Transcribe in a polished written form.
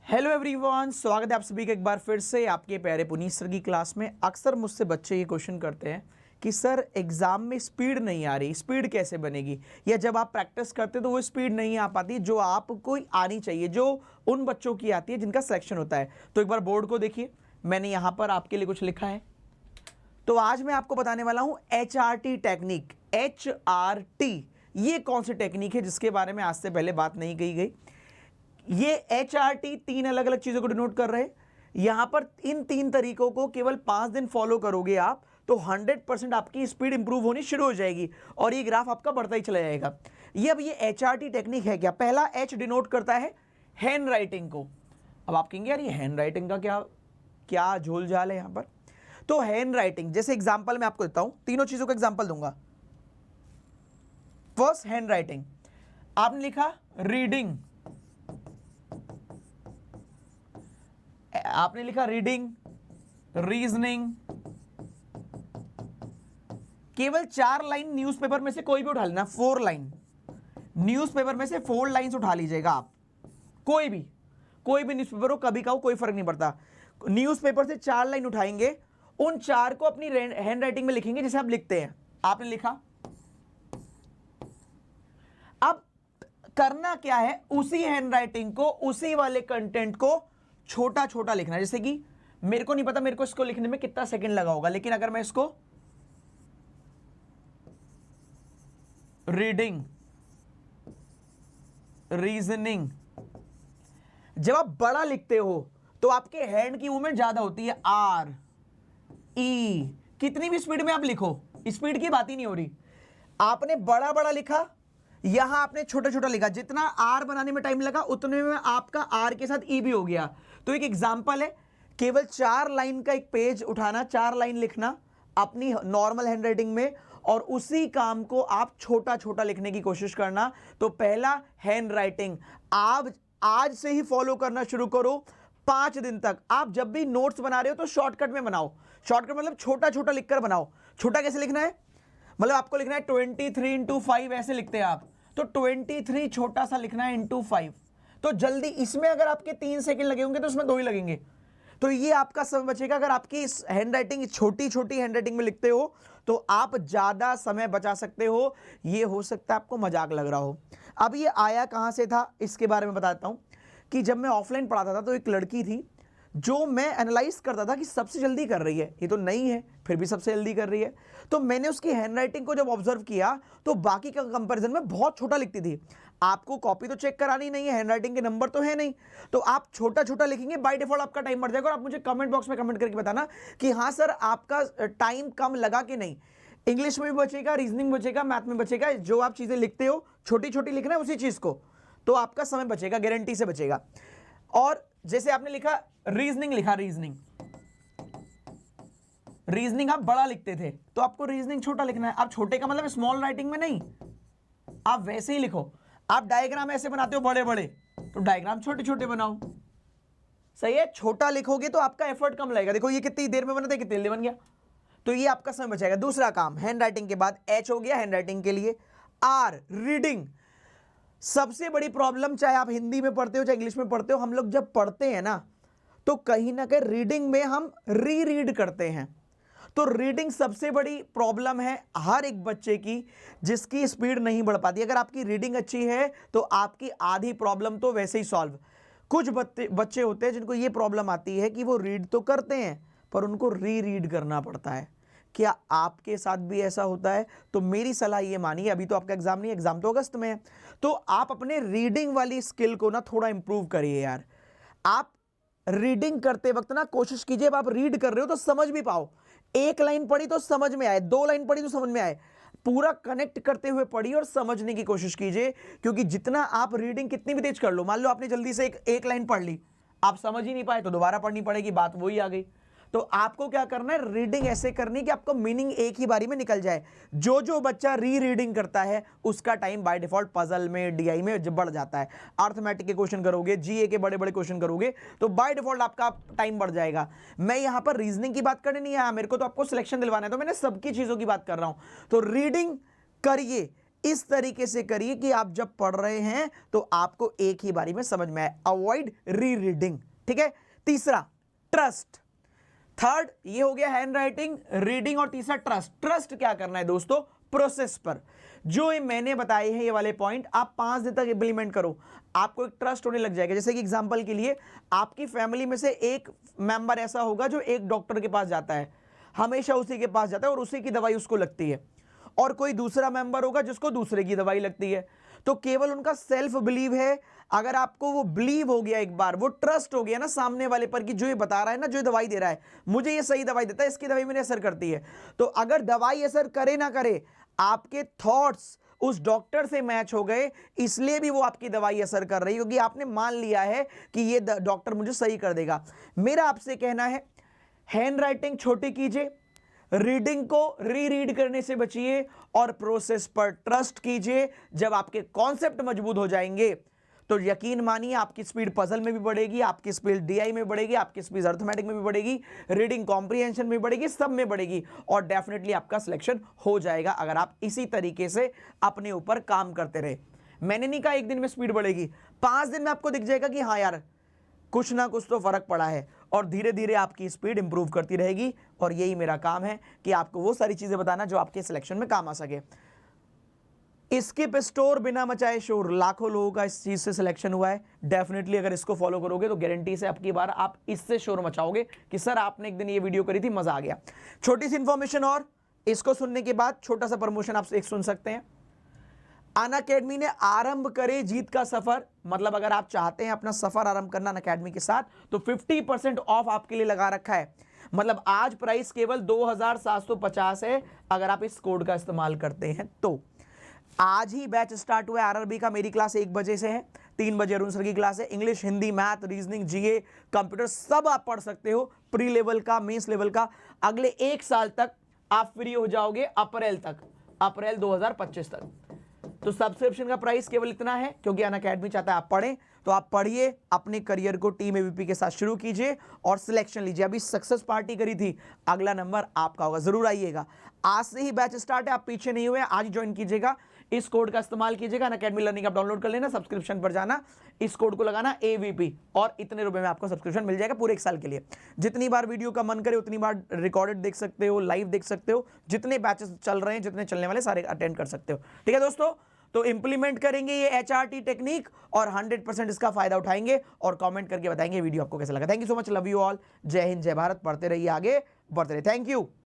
Hello everyone, स्वागत है आप सभी का एक बार फिर से आपके प्यारे पुनीत सर की क्लास में। अक्सर मुझसे बच्चे ये क्वेश्चन करते हैं कि सर एग्जाम में स्पीड नहीं आ रही, स्पीड कैसे बनेगी, या जब आप प्रैक्टिस करते तो वो स्पीड नहीं आ पाती जो आपको आनी चाहिए, जो उन बच्चों की आती है जिनका सिलेक्शन होता है। तो एक बार बोर्ड को देखिए, मैंने यहाँ पर आपके लिए कुछ लिखा है। तो आज मैं आपको बताने वाला हूँ HRT टेक्निक। HRT ये कौन सी टेक्निक है जिसके बारे में आज से पहले बात नहीं कही गई। ये HRT तीन अलग अलग चीजों को डिनोट कर रहे हैं। यहां पर इन तीन तरीकों को केवल 5 दिन फॉलो करोगे आप तो 100% आपकी स्पीड इंप्रूव होनी शुरू हो जाएगी और ये ग्राफ आपका बढ़ता ही चला जाएगा। ये HRT टेक्निक है क्या? पहला H डिनोट करता है हैंड राइटिंग को। अब आप कहेंगे यार ये हैंड राइटिंग का क्या क्या झोल झाल है यहां पर। तो हैंड राइटिंग जैसे एग्जाम्पल मैं आपको देता हूं, तीनों चीजों का एग्जाम्पल दूंगा। फर्स्ट हैंड राइटिंग, आपने लिखा रीडिंग, आपने लिखा रीडिंग, रीजनिंग, केवल 4 लाइन न्यूज़पेपर में से कोई भी उठा लेना। 4 लाइन न्यूज़पेपर में से 4 लाइंस उठा लीजिएगा आप। कोई भी न्यूज़पेपर हो, कभी का हो, कोई फर्क नहीं पड़ता। न्यूज़पेपर से 4 लाइन उठाएंगे, उन 4 को अपनी हैंड राइटिंग में लिखेंगे जैसे आप लिखते हैं। आपने लिखा, अब करना क्या है, उसी हैंड राइटिंग को, उसी वाले कंटेंट को छोटा छोटा लिखना है। जैसे कि मेरे को नहीं पता मेरे को इसको लिखने में कितना सेकंड लगा होगा, लेकिन अगर मैं इसको रीडिंग, रीजनिंग, जब आप बड़ा लिखते हो तो आपके हैंड की मूवमेंट ज्यादा होती है। आर ई, कितनी भी स्पीड में आप लिखो, स्पीड की बात ही नहीं हो रही। आपने बड़ा बड़ा लिखा, यहां आपने छोटा छोटा लिखा, जितना आर बनाने में टाइम लगा उतने में आपका आर के साथ ई भी हो गया। तो एक एग्जांपल है, केवल 4 लाइन का एक पेज उठाना, 4 लाइन लिखना अपनी नॉर्मल हैंडराइटिंग में, और उसी काम को आप छोटा छोटा लिखने की कोशिश करना। तो पहला हैंड राइटिंग आप आज से ही फॉलो करना शुरू करो। 5 दिन तक आप जब भी नोट्स बना रहे हो तो शॉर्टकट में बनाओ। शॉर्टकट मतलब छोटा छोटा लिखकर बनाओ। छोटा कैसे लिखना है, मतलब आपको लिखना है 23/5 ऐसे लिखते हैं आप, तो 23 छोटा सा लिखना है इंटू 5। तो जल्दी, इसमें अगर आपके 3 सेकंड लगे होंगे तो उसमें 2 ही लगेंगे। तो ये आपका समय बचेगा। अगर आपकी हैंड राइटिंग छोटी छोटी हैंड राइटिंग में लिखते हो तो आप ज्यादा समय बचा सकते हो। ये हो सकता है आपको मजाक लग रहा हो। अब ये आया कहां से था इसके बारे में बताता हूं कि जब मैं ऑफलाइन पढ़ाता था तो एक लड़की थी जो मैं एनालाइज करता था कि सबसे जल्दी कर रही है, ये तो नई है फिर भी सबसे जल्दी कर रही है। तो मैंने उसकी हैंडराइटिंग को जब ऑब्जर्व किया तो बाकी का कंपैरिजन में बहुत छोटा लिखती थी। आपको कॉपी तो चेक करानी नहीं है, हैंडराइटिंग के नंबर तो है नहीं, तो आप छोटा छोटा लिखेंगे, बाय डिफॉल्ट आपका टाइम बढ़ जाएगा। और आप मुझे कमेंट बॉक्स में कमेंट करके बताना कि हाँ सर आपका टाइम कम लगा कि नहीं। इंग्लिश में भी बचेगा, रीजनिंग बचेगा, मैथ में बचेगा। जो आप चीजें लिखते हो छोटी छोटी लिखना है उसी चीज को, तो आपका समय बचेगा, गारंटी से बचेगा। और जैसे आपने लिखा रीजनिंग, लिखा रीजनिंग, रीजनिंग आप बड़ा लिखते थे तो आपको रीजनिंग छोटा लिखना है। आप छोटे का मतलब स्मॉल राइटिंग में नहीं, आप वैसे ही लिखो। आप डायग्राम ऐसे बनाते हो बड़े बड़े, तो डायग्राम छोटे छोटे बनाओ। सही है, छोटा लिखोगे तो आपका एफर्ट कम लगेगा। देखो ये कितनी देर में बना था, कितनी देर बन गया, तो ये आपका समय बचाएगा। दूसरा काम, हैंड राइटिंग के बाद H हो गया हैंड राइटिंग के लिए। R रीडिंग, सबसे बड़ी प्रॉब्लम चाहे आप हिंदी में पढ़ते हो चाहे इंग्लिश में पढ़ते हो, हम लोग जब पढ़ते हैं ना तो कहीं ना कहीं रीडिंग में हम रीड करते हैं। तो रीडिंग सबसे बड़ी प्रॉब्लम है हर एक बच्चे की जिसकी स्पीड नहीं बढ़ पाती। अगर आपकी रीडिंग अच्छी है तो आपकी आधी प्रॉब्लम तो वैसे ही सॉल्व। कुछ बच्चे होते हैं जिनको ये प्रॉब्लम आती है कि वो रीड तो करते हैं पर उनको रीड करना पड़ता है। क्या आपके साथ भी ऐसा होता है? तो मेरी सलाह ये मानिए, अभी तो आपका एग्जाम नहीं है, एग्जाम तो अगस्त में है, तो आप अपने रीडिंग वाली स्किल को ना थोड़ा इंप्रूव करिए यार। आप रीडिंग करते वक्त ना कोशिश कीजिए, अब आप रीड कर रहे हो तो समझ भी पाओ। 1 लाइन पढ़ी तो समझ में आए, 2 लाइन पढ़ी तो समझ में आए, पूरा कनेक्ट करते हुए पढ़िए और समझने की कोशिश कीजिए। क्योंकि जितना आप रीडिंग कितनी भी तेज कर लो, मान लो आपने जल्दी से एक लाइन पढ़ ली, आप समझ ही नहीं पाए तो दोबारा पढ़नी पड़ेगी, बात वही आ गई। तो आपको क्या करना है, रीडिंग ऐसे करनी कि आपको मीनिंग एक ही बारी में निकल जाए। जो जो बच्चा रीडिंग करता है उसका टाइम बाय डिफॉल्ट पजल में, डीआई में जब बढ़ जाता है। अर्थमेटिक के क्वेश्चन करोगे, जीए के बड़े बड़े क्वेश्चन करोगे तो बाय डिफॉल्ट आपका टाइम बढ़ जाएगा। मैं यहां पर रीजनिंग की बात करने नहीं आया, मेरे को तो आपको सिलेक्शन दिलवाना है, तो मैंने सबकी चीजों की बात कर रहा हूं। तो रीडिंग करिए, इस तरीके से करिए कि आप जब पढ़ रहे हैं तो आपको एक ही बारी में समझ में आए। अवॉइड री रीडिंग, ठीक है। तीसरा ट्रस्ट, थर्ड ये हो गया हैंड राइटिंग, रीडिंग, और तीसरा ट्रस्ट। ट्रस्ट क्या करना है दोस्तों, प्रोसेस पर। जो ये मैंने बताए हैं ये वाले पॉइंट आप 5 दिन तक इंप्लीमेंट करो, आपको एक ट्रस्ट होने लग जाएगा। जैसे कि एग्जांपल के लिए आपकी फैमिली में से एक मेंबर ऐसा होगा जो एक डॉक्टर के पास जाता है, हमेशा उसी के पास जाता है और उसी की दवाई उसको लगती है, और कोई दूसरा मेंबर होगा जिसको दूसरे की दवाई लगती है। तो केवल उनका सेल्फ बिलीव है, अगर आपको वो बिलीव हो गया एक बार, वो ट्रस्ट हो गया ना सामने वाले पर कि जो ये बता रहा है ना, जो दवाई दे रहा है मुझे ये सही दवाई देता है, इसकी दवाई मेरे असर करती है। तो अगर दवाई असर करे ना करे, आपके थॉट्स उस डॉक्टर से मैच हो गए, इसलिए भी वो आपकी दवाई असर कर रही है, क्योंकि आपने मान लिया है कि ये डॉक्टर मुझे सही कर देगा। मेरा आपसे कहना है हैंड राइटिंग छोटी कीजिए, रीडिंग को रीड करने से बचिए, और प्रोसेस पर ट्रस्ट कीजिए। जब आपके कॉन्सेप्ट मजबूत हो जाएंगे तो यकीन मानिए आपकी स्पीड पजल में भी बढ़ेगी, आपकी स्पीड डीआई में बढ़ेगी, आपकी स्पीड अर्थमेटिक में भी बढ़ेगी, रीडिंग कॉम्प्रिहेंशन में बढ़ेगी, सब में बढ़ेगी, और डेफिनेटली आपका सिलेक्शन हो जाएगा अगर आप इसी तरीके से अपने ऊपर काम करते रहे। मैंने नहीं कहा एक दिन में स्पीड बढ़ेगी, 5 दिन में आपको दिख जाएगा कि हाँ यार कुछ ना कुछ तो फर्क पड़ा है, और धीरे धीरे आपकी स्पीड इंप्रूव करती रहेगी। और यही मेरा काम है कि आपको वो सारी चीजें बताना जो आपके सिलेक्शन में काम आ सके। स्किप स्टोर, बिना मचाए शोर, लाखों लोगों का इस चीज से सिलेक्शन हुआ है। डेफिनेटली अगर इसको फॉलो करोगे तो गारंटी से आपकी बार आप इससे शोर मचाओगे कि सर आपने एक दिन ये वीडियो करी थी, मजा आ गया। छोटी सी इंफॉर्मेशन, और इसको सुनने के बाद छोटा सा प्रमोशन आप एक सुन सकते हैं। अनअकैडमी ने आरंभ करे जीत का सफर, मतलब अगर आप चाहते हैं अपना सफर आरंभ करना अनअकैडमी के साथ, तो 50% ऑफ आपके लिए लगा रखा है। मतलब आज प्राइस केवल 2750 है अगर आप इस कोड का इस्तेमाल करते हैं तो। आज ही बैच स्टार्ट हुआ है आरआरबी का, मेरी क्लास 1 बजे से है, 3 बजे अरुण सर की क्लास है। इंग्लिश, हिंदी, मैथ, रीजनिंग, जीए, कंप्यूटर सब आप पढ़ सकते हो, प्री लेवल का, मेंस लेवल का। अगले 1 साल तक आप फ्री हो जाओगे, अप्रैल तक, अप्रैल 2025 तक। तो सब्सक्रिप्शन का प्राइस केवल इतना है, क्योंकि अनअकैडमी चाहता है आप पढ़ें, तो आप पढ़िए, अपने करियर को टीम एबीपी के साथ शुरू कीजिए और सिलेक्शन लीजिए। अभी सक्सेस पार्टी करी थी, अगला नंबर आपका होगा, जरूर आइएगा। आज से ही बैच स्टार्ट है, आप पीछे नहीं हुए, आज ही ज्वाइन कीजिएगा, इस कोड का इस्तेमाल कीजिएगा। अनअकैडमी लर्निंग आप डाउनलोड कर लेना, सब्सक्रिप्शन पर जाना, इस कोड को लगाना एवीपी, और इतने रुपए में आपको सब्सक्रिप्शन मिल जाएगा पूरे 1 साल के लिए। जितनी बार वीडियो का मन करे उतनी बार रिकॉर्डेड देख सकते हो, लाइव देख सकते हो, जितने बैचेस चल रहे हैं, जितने चलने वाले सारे अटेंड कर सकते हो। ठीक है दोस्तों, तो इंप्लीमेंट करेंगे ये एचआरटी टेक्निक और 100% इसका फायदा उठाएंगे, और कमेंट करके बताएंगे वीडियो आपको कैसा लगा। Thank you so much, love you all, जय हिंद, जय भारत, पढ़ते रहिए, आगे बढ़ते रहिए, थैंक यू।